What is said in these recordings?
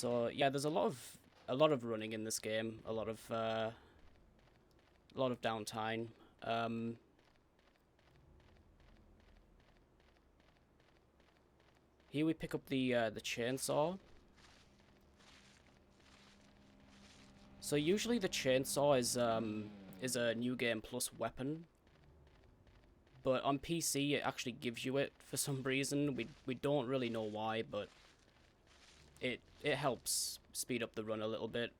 So yeah, there's a lot of running in this game, a lot of downtime. Here we pick up the chainsaw. So usually the chainsaw is a new game plus weapon, but on PC it actually gives you it for some reason. We don't really know why, but it helps speed up the run a little bit.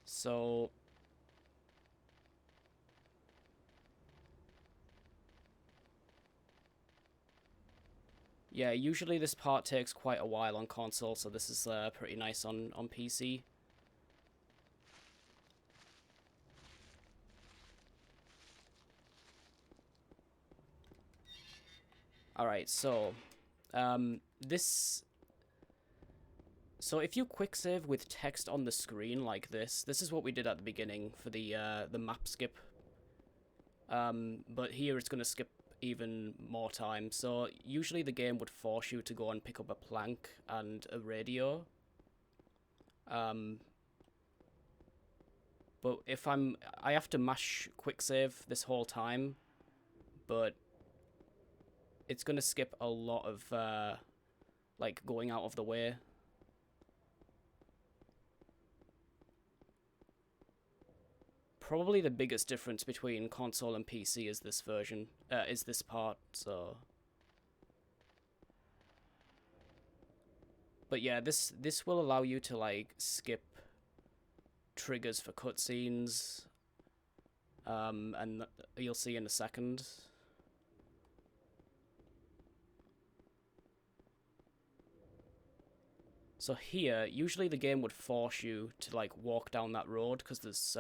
So yeah, usually this part takes quite a while on console, so this is pretty nice on PC. Alright, so this. So if you quick save with text on the screen like this is what we did at the beginning for the map skip. But here it's going to skip even more time. So usually the game would force you to go and pick up a plank and a radio. But if I have to mash quick save this whole time, but it's going to skip a lot of like going out of the way. Probably the biggest difference between console and PC is this version, is this part, so. But yeah, this will allow you to like skip triggers for cutscenes, and you'll see in a second. So here, usually the game would force you to like walk down that road because there's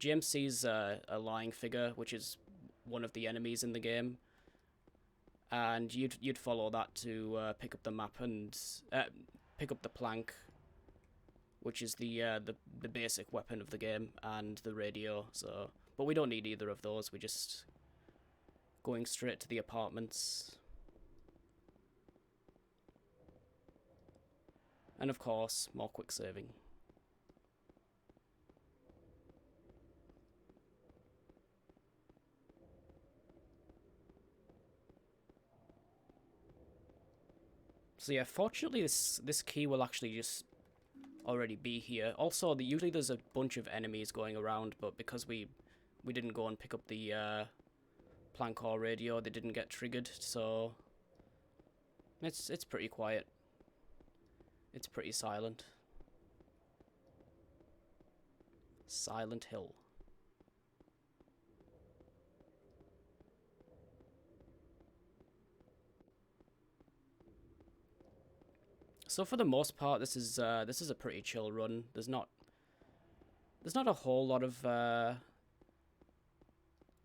GMC's a lying figure, which is one of the enemies in the game, and you'd follow that to pick up the map and pick up the plank, which is the basic weapon of the game, and the radio. So, but we don't need either of those. We're just going straight to the apartments, and of course, more quick saving. So yeah, fortunately this key will actually just already be here. Also, usually there's a bunch of enemies going around, but because we didn't go and pick up the plank or radio, they didn't get triggered, so it's pretty quiet. It's pretty silent. Silent Hill. So for the most part, this is a pretty chill run. There's not a whole lot of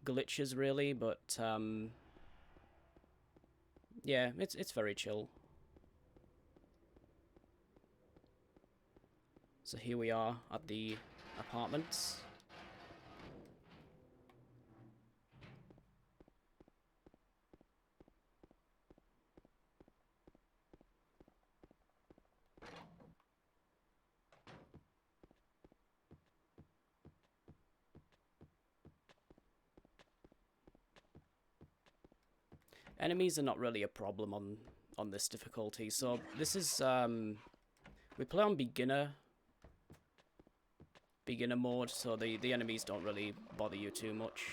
glitches really, but yeah, it's very chill. So here we are at the apartments. Enemies are not really a problem on this difficulty. So this is we play on beginner mode, so the enemies don't really bother you too much.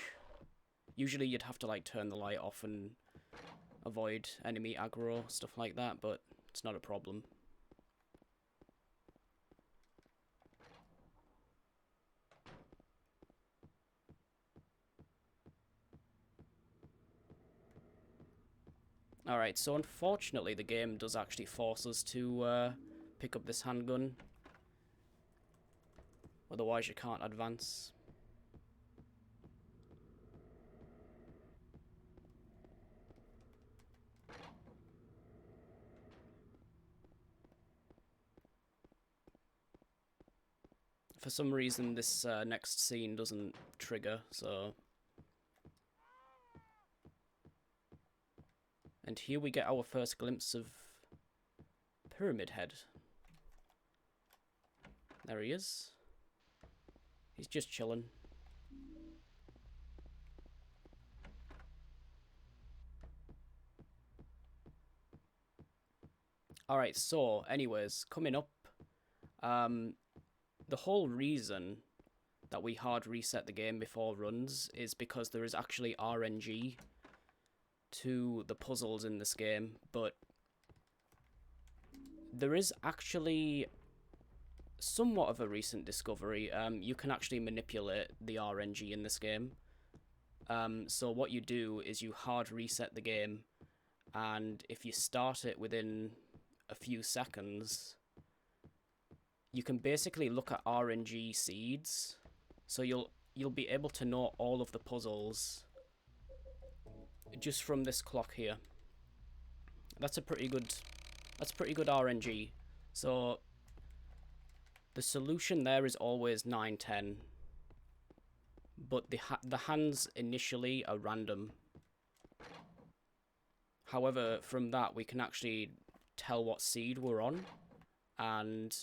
Usually you'd have to like turn the light off and avoid enemy aggro, stuff like that, but it's not a problem. Alright, so unfortunately the game does actually force us to pick up this handgun. Otherwise you can't advance. For some reason this next scene doesn't trigger, so. And here we get our first glimpse of Pyramid Head. There he is. He's just chilling. Alright, so, anyways, coming up, the whole reason that we hard reset the game before runs is because there is actually RNG to the puzzles in this game, but there is actually somewhat of a recent discovery. You can actually manipulate the RNG in this game. So what you do is you hard reset the game, and if you start it within a few seconds, you can basically look at RNG seeds. So you'll be able to know all of the puzzles just from this clock here. That's pretty good RNG. So the solution there is always 9-10, but the hands initially are random. However, from that we can actually tell what seed we're on, and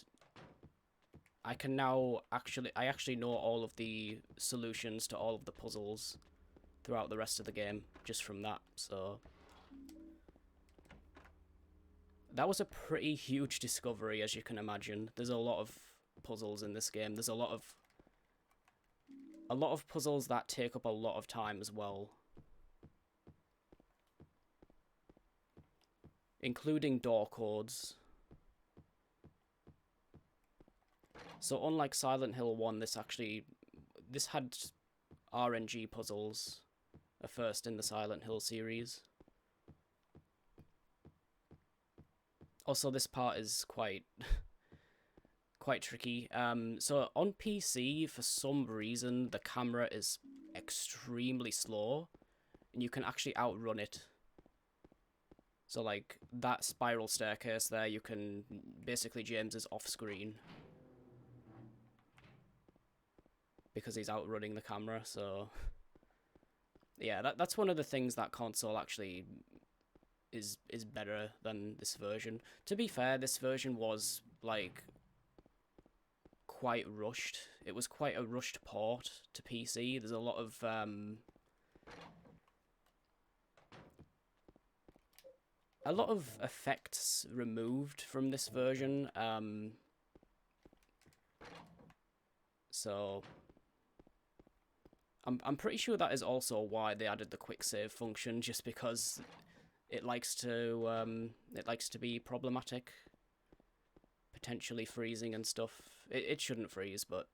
I actually know all of the solutions to all of the puzzles throughout the rest of the game just from that. So that was a pretty huge discovery, as you can imagine. There's a lot of puzzles in this game. There's a lot of puzzles that take up a lot of time as well, including door codes. So unlike Silent Hill 1, this had RNG puzzles, a first in the Silent Hill series. Also, this part is quite tricky. So on PC, for some reason, the camera is extremely slow, and you can actually outrun it. So like that spiral staircase there, you can basically, James is off screen because he's outrunning the camera. So yeah, that's one of the things that console actually is better than this version. To be fair, this version was like quite rushed. It was quite a rushed port to PC. There's a lot of effects removed from this version. So I'm pretty sure that is also why they added the quick save function, just because it likes to be problematic, potentially freezing and stuff. It shouldn't freeze, but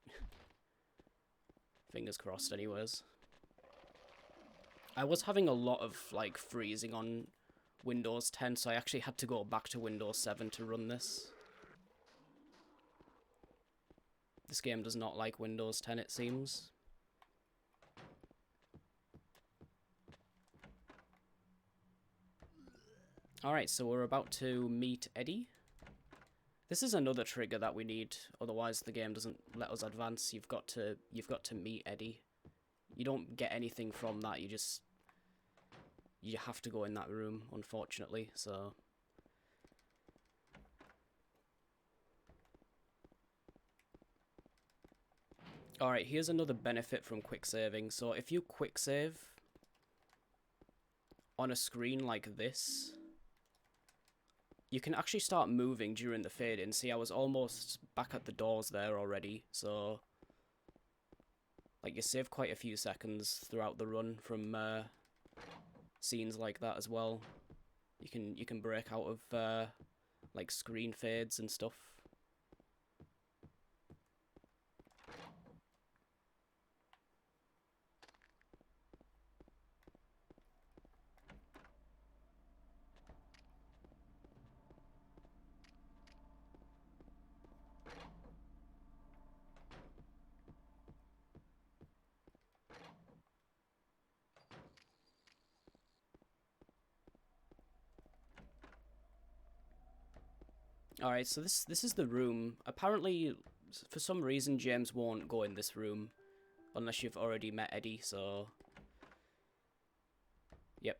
fingers crossed anyways. I was having a lot of like freezing on Windows 10, so I actually had to go back to Windows 7 to run this. This game does not like Windows 10, it seems. Alright, so we're about to meet Eddie. This is another trigger that we need, otherwise the game doesn't let us advance. You've got to meet Eddie. You don't get anything from that, you have to go in that room, unfortunately, so... Alright, here's another benefit from quick saving. So if you quick save on a screen like this, you can actually start moving during the fade-in. See, I was almost back at the doors there already, so... Like, you save quite a few seconds throughout the run from scenes like that as well. You can break out of like screen fades and stuff. Alright, so this is the room. Apparently, for some reason, James won't go in this room unless you've already met Eddie, so... Yep.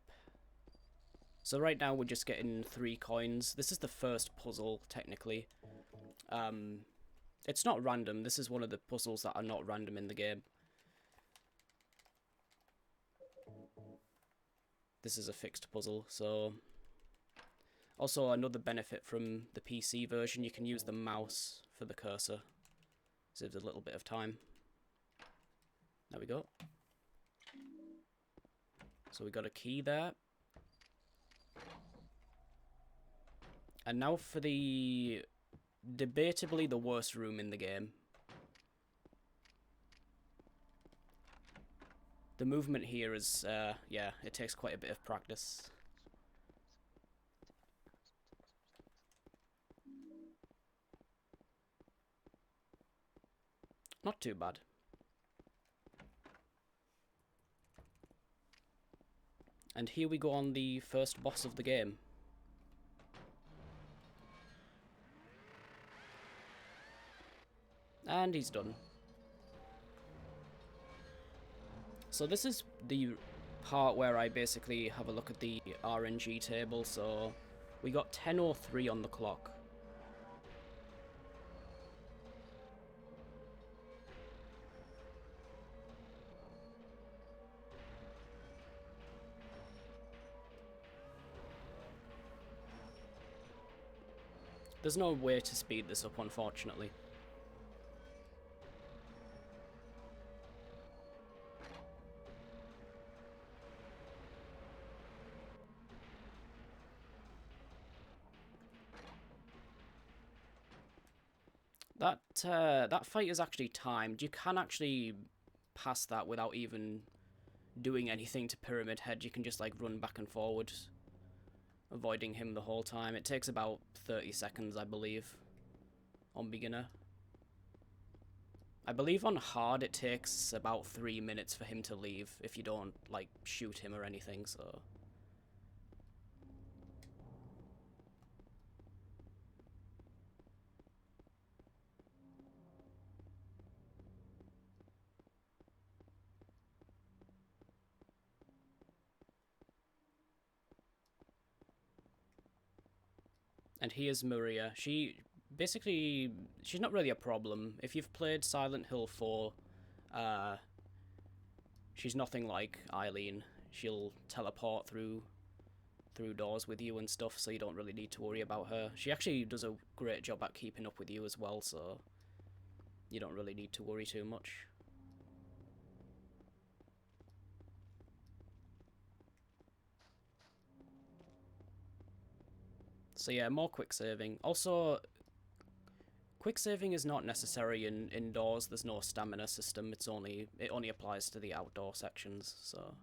So right now we're just getting 3 coins. This is the first puzzle, technically. It's not random. This is one of the puzzles that are not random in the game. This is a fixed puzzle, so... Also, another benefit from the PC version, you can use the mouse for the cursor. Saves a little bit of time. There we go. So we got a key there. And now for the... debatably the worst room in the game. The movement here is, yeah, it takes quite a bit of practice. Not too bad. And here we go on the first boss of the game. And he's done. So this is the part where I basically have a look at the RNG table. So we got 10:03 on the clock. There's no way to speed this up, unfortunately. That fight is actually timed. You can actually pass that without even doing anything to Pyramid Head. You can just like run back and forward, avoiding him the whole time. It takes about 30 seconds, I believe, on beginner. I believe on hard it takes about 3 minutes for him to leave if you don't like shoot him or anything, so... And here's Maria. She's not really a problem. If you've played Silent Hill 4, she's nothing like Eileen. She'll teleport through doors with you and stuff, so you don't really need to worry about her. She actually does a great job at keeping up with you as well, so you don't really need to worry too much. So yeah, more quick saving. Also, quick saving is not necessary in indoors. There's no stamina system. It only applies to the outdoor sections, so...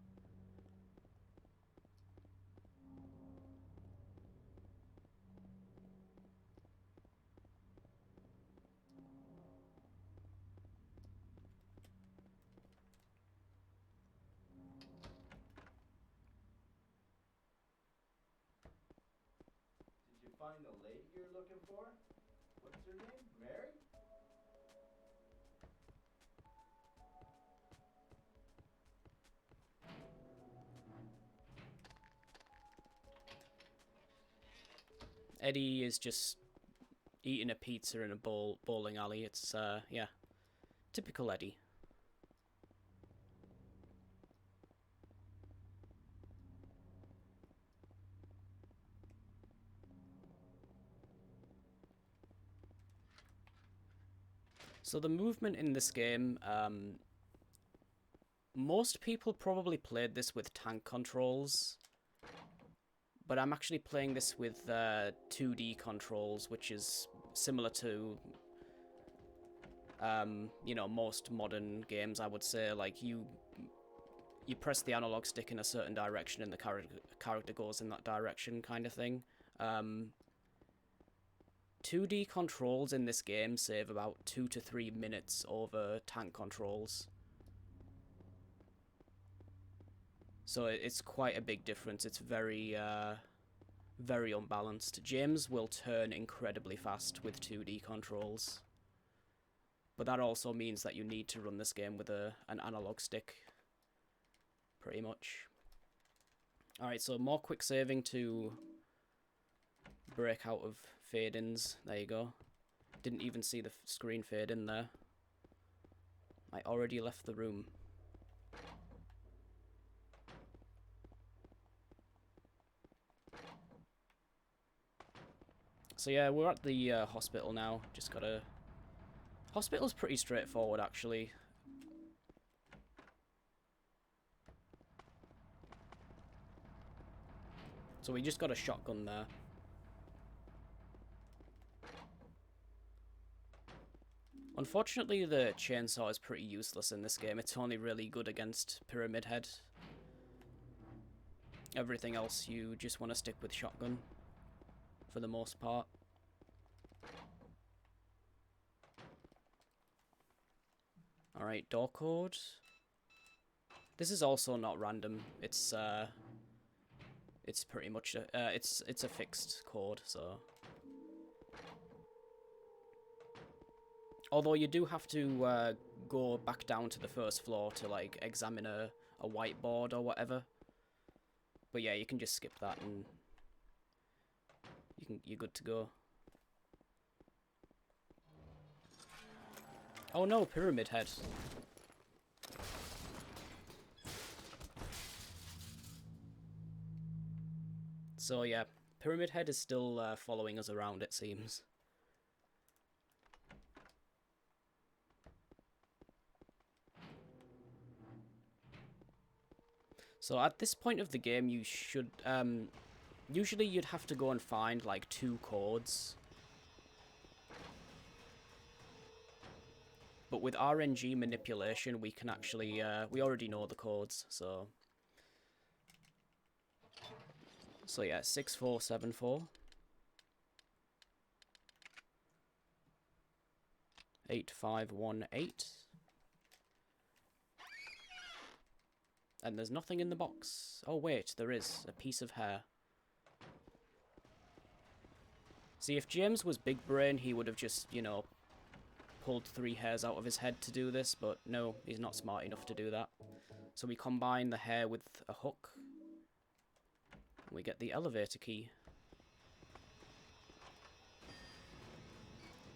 Find the lady you're looking for? What's her name? Mary? Eddie is just eating a pizza in a bowling alley. It's, yeah, typical Eddie. So the movement in this game, most people probably played this with tank controls, but I'm actually playing this with 2D controls, which is similar to, you know, most modern games, I would say. Like, you press the analog stick in a certain direction and the character goes in that direction, kind of thing. 2D controls in this game save about 2 to 3 minutes over tank controls. So it's quite a big difference. It's very, very unbalanced. James will turn incredibly fast with 2D controls. But that also means that you need to run this game with an analog stick. Pretty much. Alright, so more quick saving to break out of fade-ins. There you go. Didn't even see the screen fade in there. I already left the room. So yeah, we're at the hospital now. Just gotta... Hospital's pretty straightforward, actually. So we just got a shotgun there. Unfortunately, the chainsaw is pretty useless in this game. It's only really good against Pyramid Head. Everything else, you just want to stick with shotgun, for the most part. Alright, door code. This is also not random. It's pretty much it's a fixed code, so. Although you do have to go back down to the first floor to like examine a whiteboard or whatever. But yeah, you can just skip that and you're good to go. Oh no, Pyramid Head. So yeah, Pyramid Head is still following us around, it seems. So at this point of the game, you should... usually you'd have to go and find like 2 codes. But with RNG manipulation, we can actually... we already know the codes, so... So yeah, 6474. 8518. And there's nothing in the box. Oh wait, there is. A piece of hair. See, if James was big brain, he would have just, you know, pulled 3 hairs out of his head to do this, but no, he's not smart enough to do that. So we combine the hair with a hook. And we get the elevator key.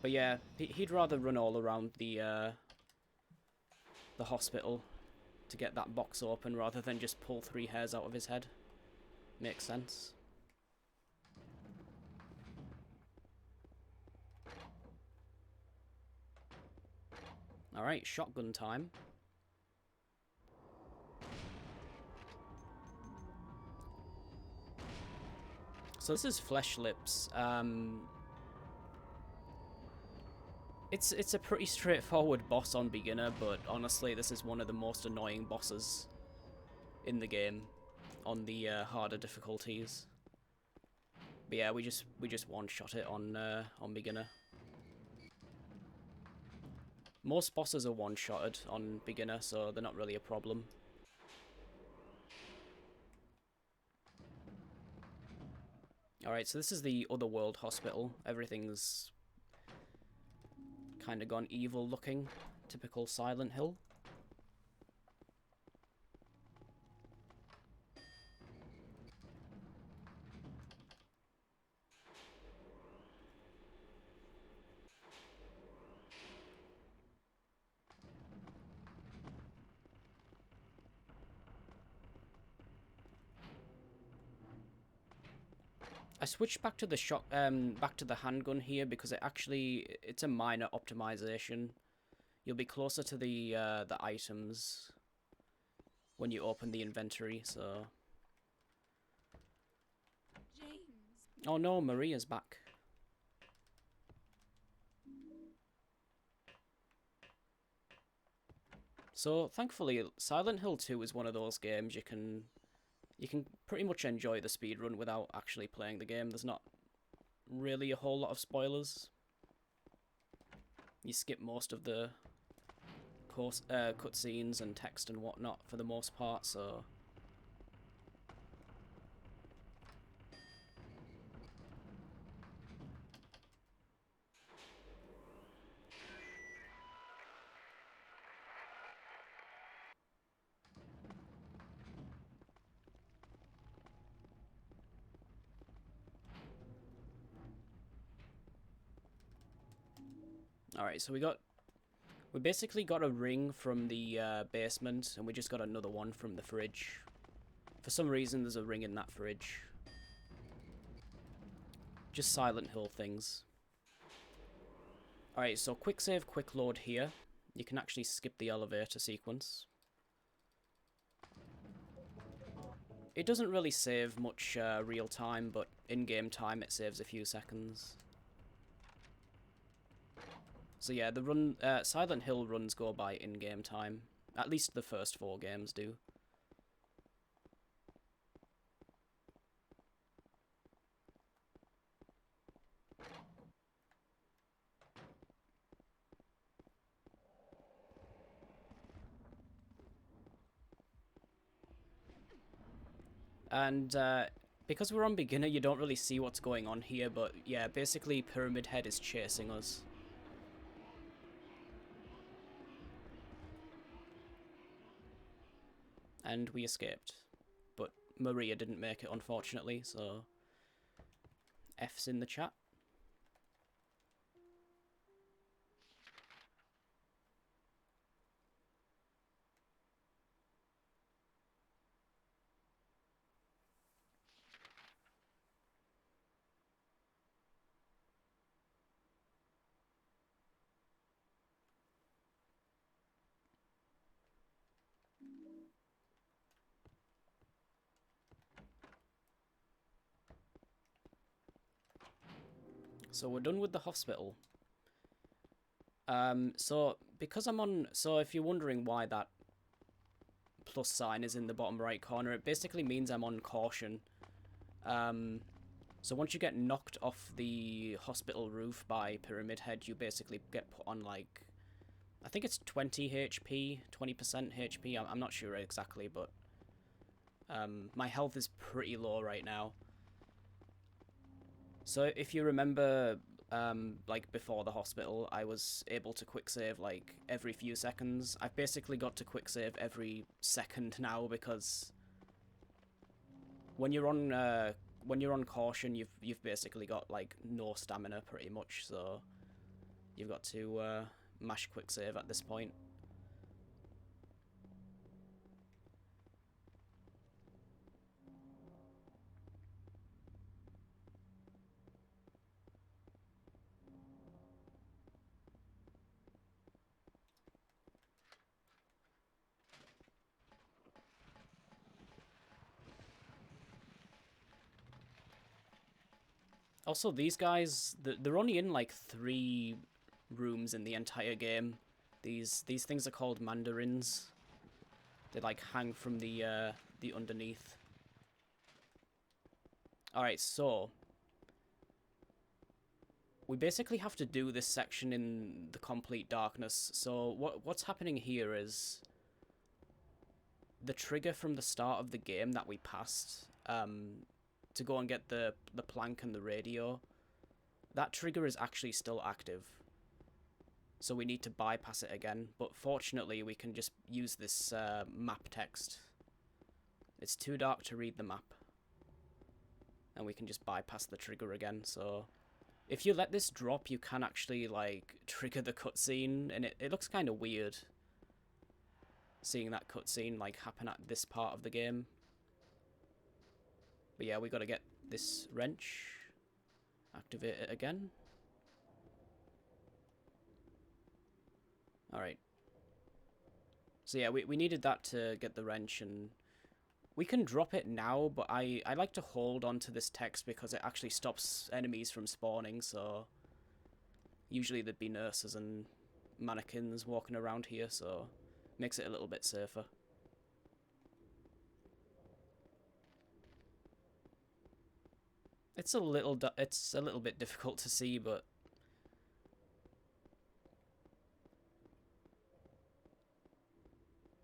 But yeah, he'd rather run all around the hospital to get that box open rather than just pull 3 hairs out of his head. Makes sense. Alright, shotgun time. So this is Flesh Lips. It's a pretty straightforward boss on beginner, but honestly, this is one of the most annoying bosses in the game on the harder difficulties. But yeah, we just one-shot it on beginner. Most bosses are one-shotted on beginner, so they're not really a problem. Alright, so this is the Otherworld Hospital. Everything's kind of gone evil looking. Typical Silent Hill. I switched back to the back to the handgun here because it's a minor optimization. You'll be closer to the items when you open the inventory, so. James. Oh no, Maria's back. So thankfully, Silent Hill 2 is one of those games you can pretty much enjoy the speedrun without actually playing the game. There's not really a whole lot of spoilers. You skip most of the cutscenes and text and whatnot for the most part, so. Alright, so we basically got a ring from the basement, and we just got another one from the fridge. For some reason, there's a ring in that fridge. Just Silent Hill things. Alright, so quick save, quick load here. You can actually skip the elevator sequence. It doesn't really save much real time, but in-game time it saves a few seconds. So yeah, the Silent Hill runs go by in-game time. At least the first 4 games do. And because we're on beginner, you don't really see what's going on here, but yeah, basically Pyramid Head is chasing us. And we escaped. But Maria didn't make it, unfortunately, so F's in the chat. So we're done with the hospital. So because I'm on... So if you're wondering why that plus sign is in the bottom right corner, it basically means I'm on caution. So once you get knocked off the hospital roof by Pyramid Head, you basically get put on, like... I think it's 20 HP, 20% HP, I'm not sure exactly, but... my health is pretty low right now. So if you remember, like before the hospital, I was able to quick save like every few seconds. I've basically got to quick save every second now because when you're on caution, you've basically got like no stamina pretty much. So you've got to mash quick save at this point. Also, these guys, they're only in like 3 rooms in the entire game. These things are called mandarins. They like hang from the underneath. Alright, so we basically have to do this section in the complete darkness. So what's happening here is the trigger from the start of the game that we passed, to go and get the plank and the radio, that trigger is actually still active. So we need to bypass it again, but fortunately we can just use this map text. It's too dark to read the map. And we can just bypass the trigger again, so... If you let this drop, you can actually, like, trigger the cutscene, and it looks kind of weird. Seeing that cutscene, like, happen at this part of the game. But yeah, we gotta get this wrench. Activate it again. Alright. So yeah, we needed that to get the wrench, and we can drop it now, but I like to hold on to this text because it actually stops enemies from spawning, so usually there'd be nurses and mannequins walking around here, so makes it a little bit safer. It's a little bit difficult to see, but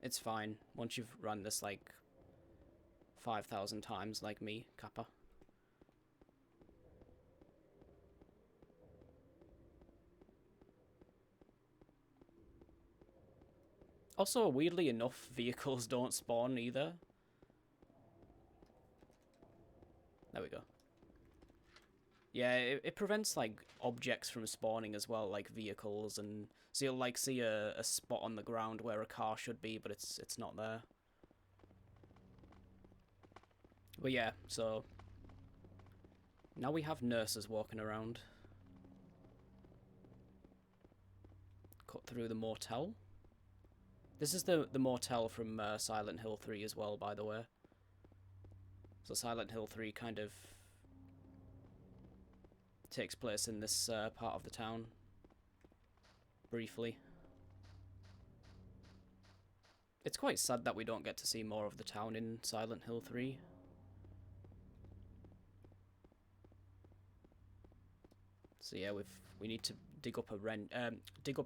it's fine once you've run this like 5,000 times like me, Kappa. Also, weirdly enough, vehicles don't spawn either. There we go. Yeah, it prevents like objects from spawning as well, like vehicles, and so you'll like see a spot on the ground where a car should be, but it's not there. But yeah, so now we have nurses walking around. Cut through the motel. This is the motel from Silent Hill 3 as well, by the way. So Silent Hill 3 kind of takes place in this part of the town. Briefly. It's quite sad that we don't get to see more of the town in Silent Hill 3. So yeah, we need to dig up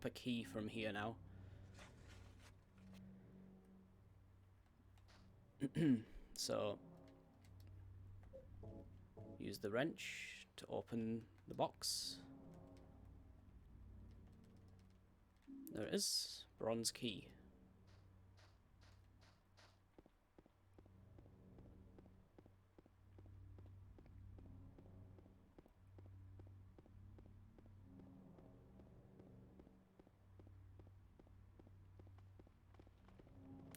a key from here now. So use the wrench to open the box. There it is, bronze key.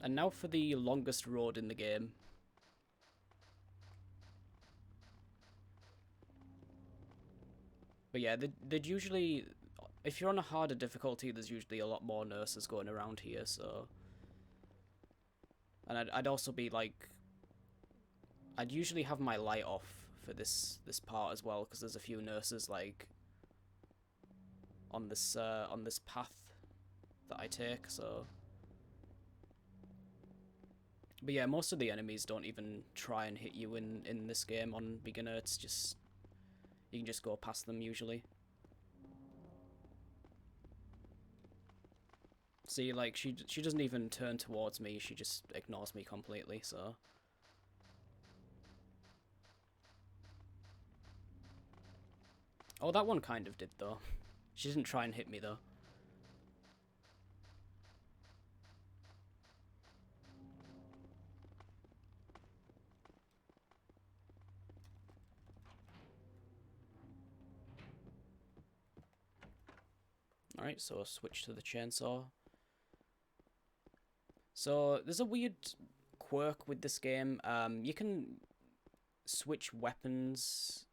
And now for the longest road in the game. But yeah, they'd usually... If you're on a harder difficulty, there's usually a lot more nurses going around here, so... And I'd also be, like... I'd usually have my light off for this part as well, because there's a few nurses, like... on this path that I take, so... But yeah, most of the enemies don't even try and hit you in this game on beginner. It's just... You can just go past them, usually. See, like, she doesn't even turn towards me. She just ignores me completely, so... Oh, that one kind of did, though. She didn't try and hit me, though. Alright, so switch to the chainsaw. So, there's a weird quirk with this game. You can switch weapons,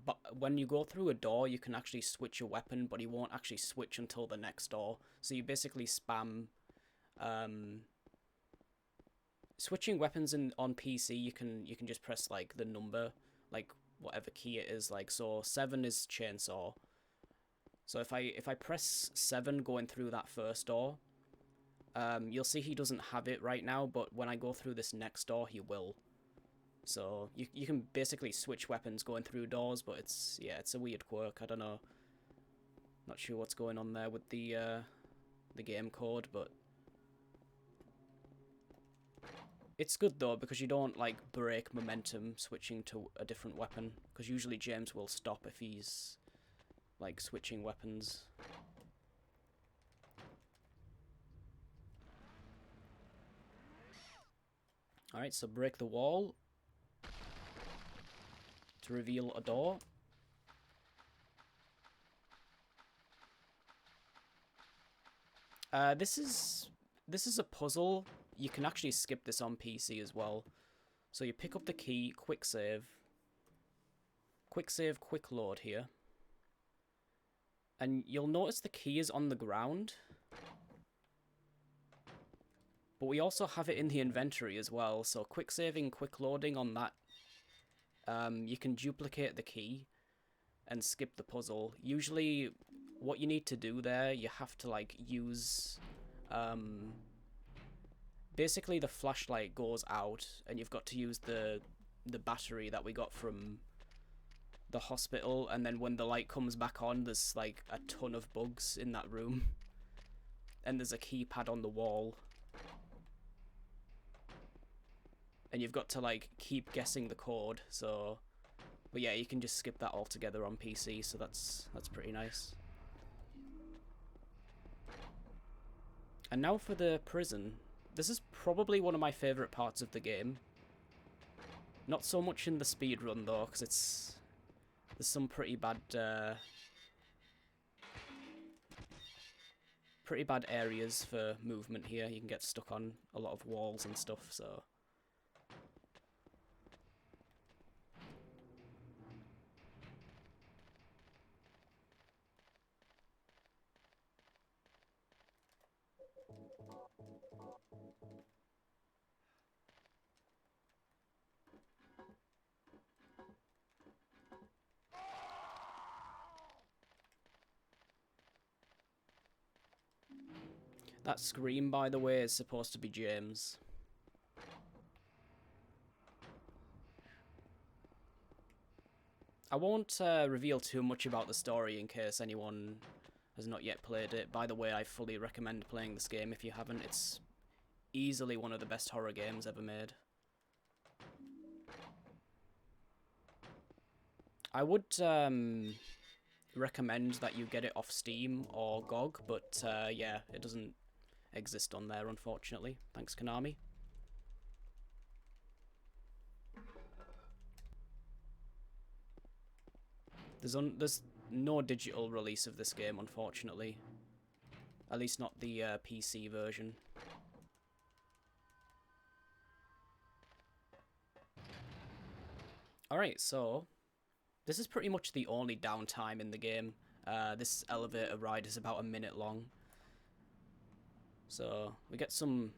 but when you go through a door, you can actually switch a weapon, but you won't actually switch until the next door. So you basically spam... switching weapons on PC, you can just press, like, the number, like, whatever key it is, like, so 7 is chainsaw. So if I press 7 going through that first door, you'll see he doesn't have it right now, but when I go through this next door, he will. So you can basically switch weapons going through doors, but it's a weird quirk. I don't know. Not sure what's going on there with the game code, but it's good though because you don't like break momentum switching to a different weapon, because usually James will stop if he's like switching weapons. Alright, so break the wall to reveal a door. This is a puzzle. You can actually skip this on PC as well. So you pick up the key, quick save, quick load here. And you'll notice the key is on the ground. But we also have it in the inventory as well, so quick saving, quick loading on that. You can duplicate the key and skip the puzzle. Usually, what you need to do there, you have to like use... basically the flashlight goes out, and you've got to use the battery that we got from the hospital, and then when the light comes back on, there's like a ton of bugs in that room. And there's a keypad on the wall. And you've got to, like, keep guessing the code, so... But yeah, you can just skip that altogether on PC, so that's pretty nice. And now for the prison. This is probably one of my favourite parts of the game. Not so much in the speedrun, though, because it's... There's some pretty bad areas for movement here. You can get stuck on a lot of walls and stuff, so... That scream, by the way, is supposed to be James. I won't reveal too much about the story in case anyone has not yet played it. By the way, I fully recommend playing this game if you haven't. It's easily one of the best horror games ever made. I would recommend that you get it off Steam or GOG, but yeah, it doesn't exist on there, unfortunately. Thanks, Konami. There's no digital release of this game, unfortunately. At least not the PC version. Alright, so... this is pretty much the only downtime in the game. This elevator ride is about a minute long. So, we get some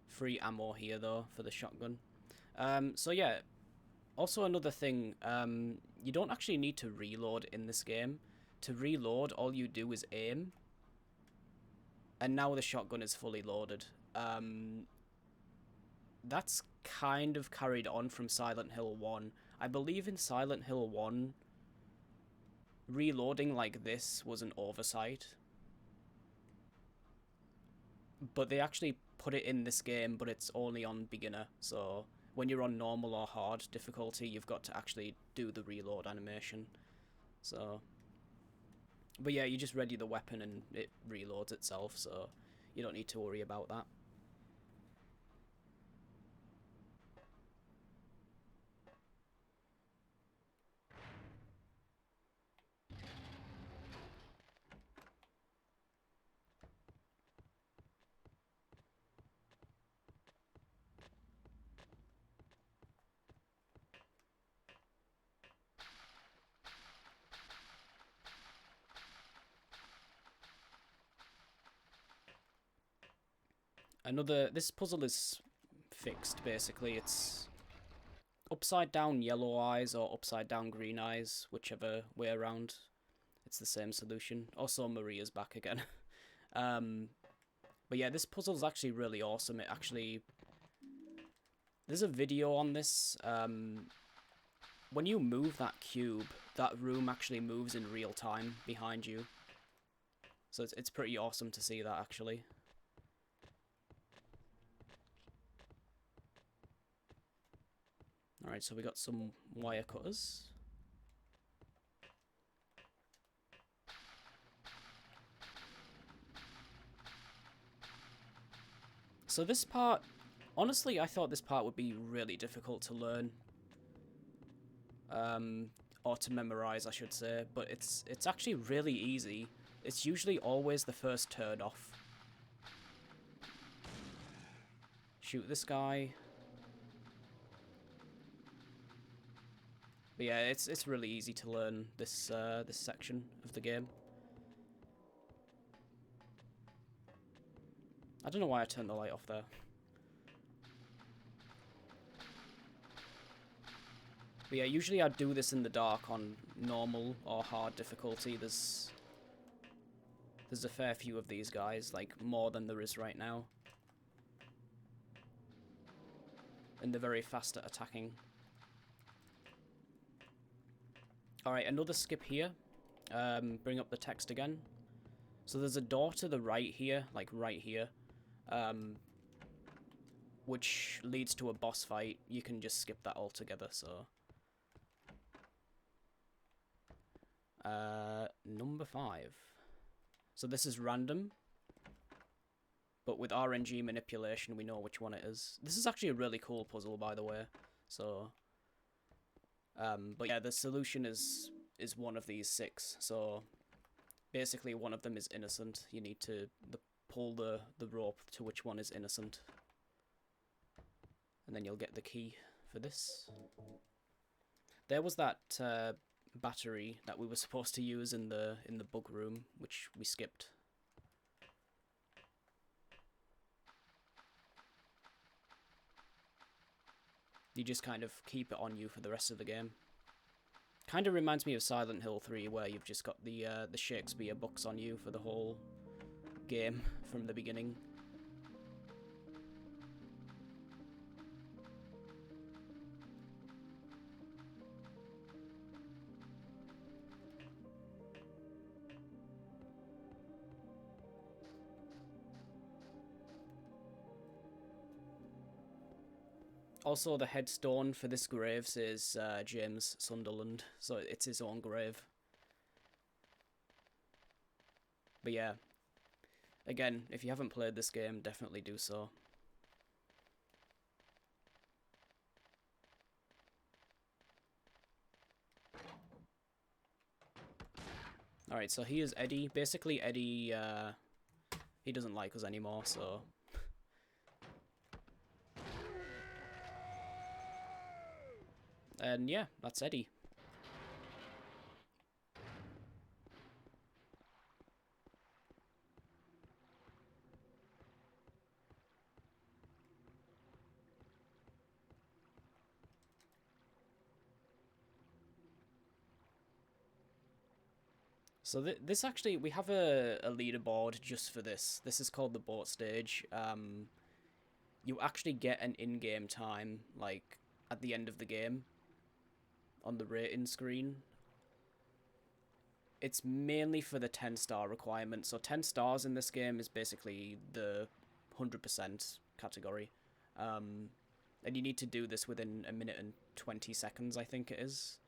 free ammo here, though, for the shotgun. So yeah, also another thing, you don't actually need to reload in this game. To reload, all you do is aim. And now the shotgun is fully loaded. That's kind of carried on from Silent Hill 1. I believe in Silent Hill 1, reloading like this was an oversight. But they actually put it in this game, but it's only on beginner. So when you're on normal or hard difficulty, you've got to actually do the reload animation. So, but yeah, you just ready the weapon and it reloads itself, so you don't need to worry about that. This puzzle is fixed, basically. It's upside down yellow eyes or upside down green eyes, whichever way around. It's the same solution. Also, Maria's back again. But yeah, this puzzle's actually really awesome. It actually... there's a video on this. When you move that cube, that room actually moves in real time behind you. So it's pretty awesome to see that, actually. Alright, so we got some wire cutters. So this part, honestly, I thought this part would be really difficult to learn. Or to memorize, I should say, but it's actually really easy. It's usually always the first turn off. Shoot this guy. But yeah, it's really easy to learn this this section of the game. I don't know why I turned the light off there. But yeah, usually I'd do this in the dark on normal or hard difficulty. There's a fair few of these guys, like more than there is right now. And they're very fast at attacking. Alright, another skip here. Bring up the text again. So there's a door to the right here, like right here. Which leads to a boss fight. You can just skip that altogether, so... number 5. So this is random. But with RNG manipulation, we know which one it is. This is actually a really cool puzzle, by the way. So... but yeah, the solution is is one of these 6. So basically one of them is innocent. You need to pull the rope to which one is innocent. And then you'll get the key for this. There was that battery that we were supposed to use in the bug room, which we skipped. You just kind of keep it on you for the rest of the game. Kind of reminds me of Silent Hill 3, where you've just got the Shakespeare books on you for the whole game from the beginning. Also, the headstone for this grave says James Sunderland, so it's his own grave. But yeah, again, if you haven't played this game, definitely do so. Alright, so here's Eddie. Basically, Eddie, he doesn't like us anymore, so... And yeah, that's Eddie. So this actually, we have a leaderboard just for this. This is called the boat stage. You actually get an in-game time, like, at the end of the game. On the rating screen. It's mainly for the 10-star requirement. So 10 stars in this game is basically the 100% category. And you need to do this within 1 minute and 20 seconds, I think it is.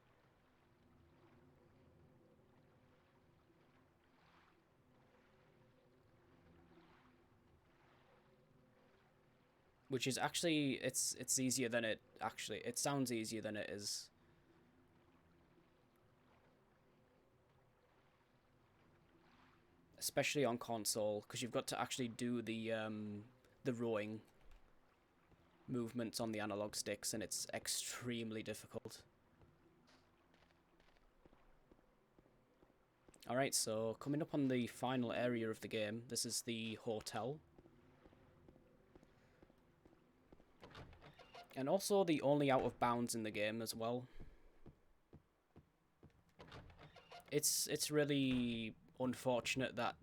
Which is actually, it's easier than it sounds easier than it is. Especially on console, because you've got to actually do the rowing movements on the analog sticks, and it's extremely difficult. Alright, so coming up on the final area of the game, this is the hotel. And also the only out of bounds in the game as well. It's really unfortunate that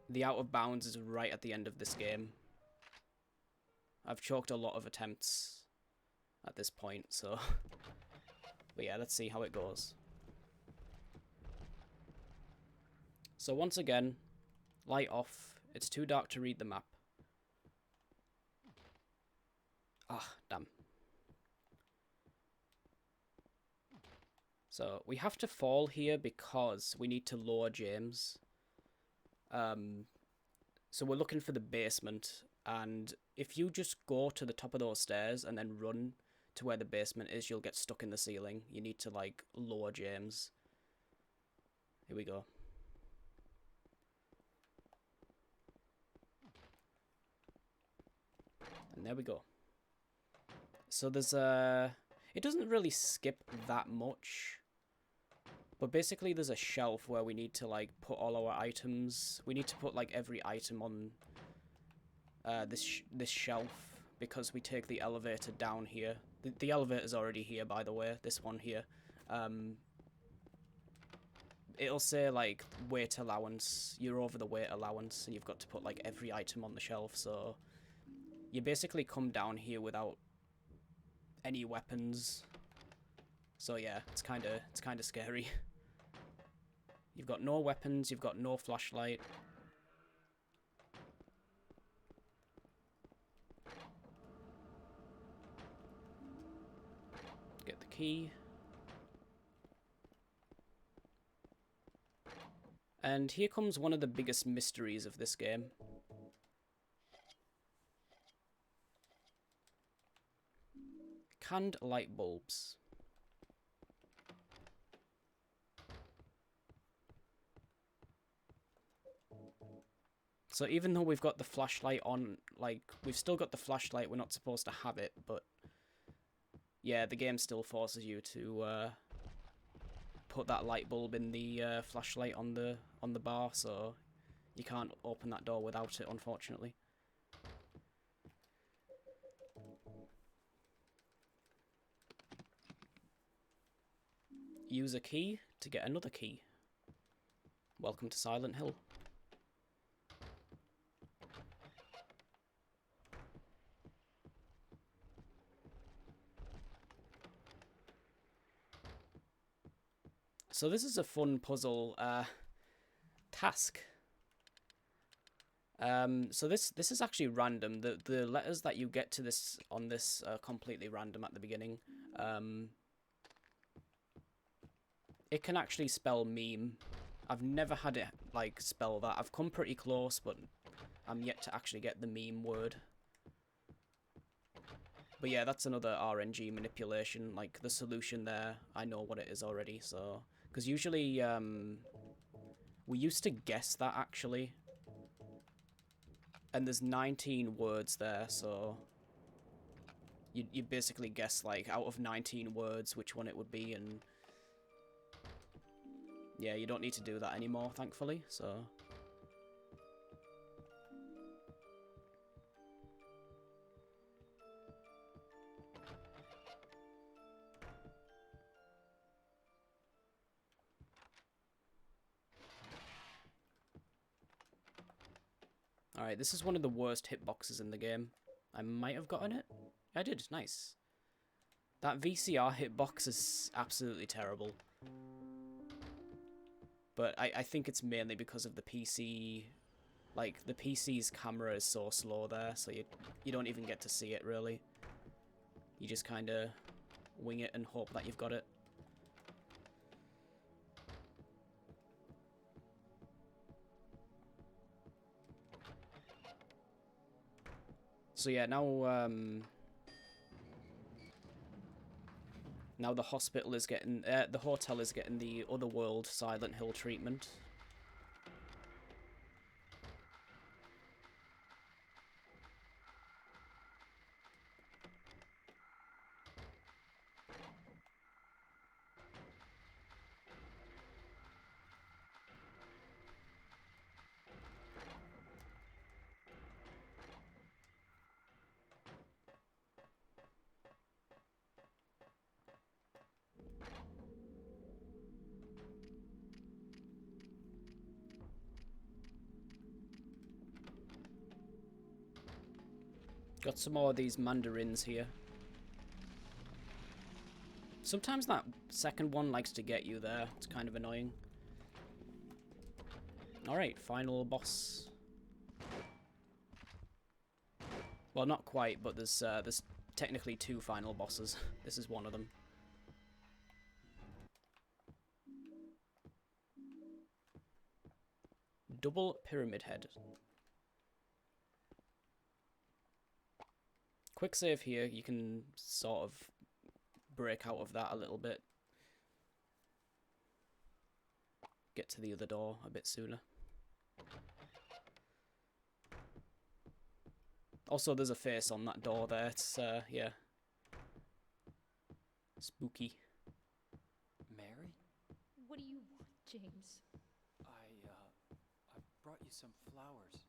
the out of bounds is right at the end of this game. I've chalked a lot of attempts at this point, so... But yeah, let's see how it goes. So once again, light off. It's too dark to read the map. Ah, damn. So we have to fall here because we need to lower James. So we're looking for the basement, and if you just go to the top of those stairs and then run to where the basement is, you'll get stuck in the ceiling. You need to, like, lower James. Here we go. And there we go. So there's it doesn't really skip that much. But basically there's a shelf where we need to, like, put all our items. We need to put, like, every item on this shelf, because we take the elevator down here. The elevator's already here, by the way, this one here. It'll say, like, weight allowance. You're over the weight allowance, and you've got to put, like, every item on the shelf, so... You basically come down here without any weapons. So yeah, it's kind of scary. You've got no weapons, you've got no flashlight. Get the key. And here comes one of the biggest mysteries of this game. Canned light bulbs. So even though we've got the flashlight on, like, we've still got the flashlight, we're not supposed to have it, but yeah, the game still forces you to put that light bulb in the flashlight on the bar, so you can't open that door without it, unfortunately. Use a key to get another key. Welcome to Silent Hill. So this is a fun puzzle task. So this is actually random. The letters that you get to this on this are completely random at the beginning. It can actually spell meme. I've never had it like spell that. I've come pretty close, but I'm yet to actually get the meme word. But yeah, that's another RNG manipulation. Like the solution there, I know what it is already. So because usually we used to guess that actually. And there's 19 words there, so you basically guess, like, out of 19 words which one it would be, and yeah, you don't need to do that anymore, thankfully, so... Alright, this is one of the worst hitboxes in the game. I might have gotten it. I did, nice. That VCR hitbox is absolutely terrible. But I think it's mainly because of the PC... Like, the PC's camera is so slow there, so you don't even get to see it, really. You just kind of wing it and hope that you've got it. So yeah, now now the hospital is getting, the hotel is getting the Otherworld Silent Hill treatment. Got some more of these mandarins here. Sometimes that second one likes to get you there. It's kind of annoying. Alright, final boss. Well, not quite, but there's technically two final bosses. This is one of them. Double Pyramid Head. Quick save here, you can sort of break out of that a little bit. Get to the other door a bit sooner. Also, there's a face on that door there. It's, yeah. Spooky. Mary? What do you want, James? I brought you some flowers.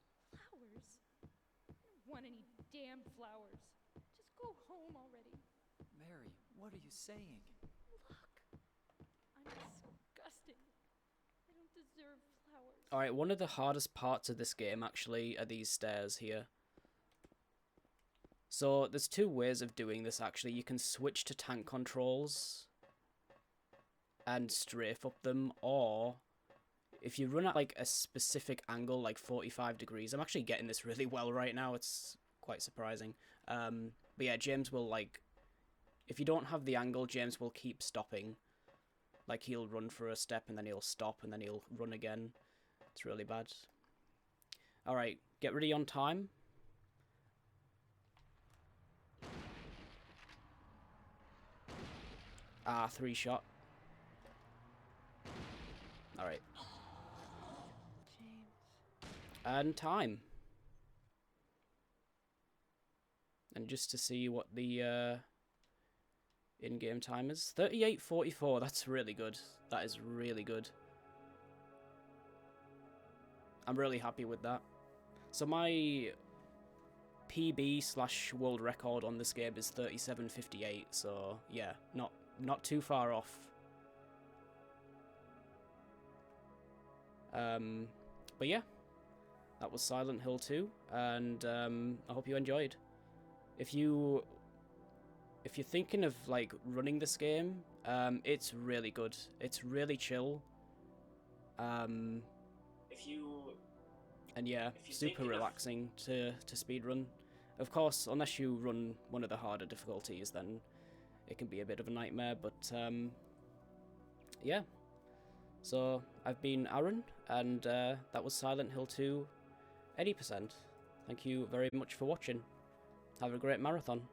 Flowers? I don't want any damn flowers. Just go home already. Mary, what are you saying? Look, I'm disgusting. I don't deserve flowers. Alright, one of the hardest parts of this game, actually, are these stairs here. So, there's two ways of doing this, actually. You can switch to tank controls and strafe up them, or if you run at, like, a specific angle, like 45 degrees. I'm actually getting this really well right now. It's quite surprising. But yeah, James will, like... If you don't have the angle, James will keep stopping. Like, he'll run for a step, and then he'll stop, and then he'll run again. It's really bad. Alright, get ready on time. Ah, 3-shot. Alright. and time. And just to see what the in-game time is. 38:44, that's really good. That is really good. I'm really happy with that. So my PB/world record on this game is 37:58, so yeah, not too far off. But yeah, that was Silent Hill 2, and I hope you enjoyed. If you're thinking of like running this game, it's really good. It's really chill. And yeah, super relaxing to speedrun. Of course, unless you run one of the harder difficulties, then it can be a bit of a nightmare. But yeah. So I've been Aaron, and that was Silent Hill 2 80%. Thank you very much for watching. Have a great marathon.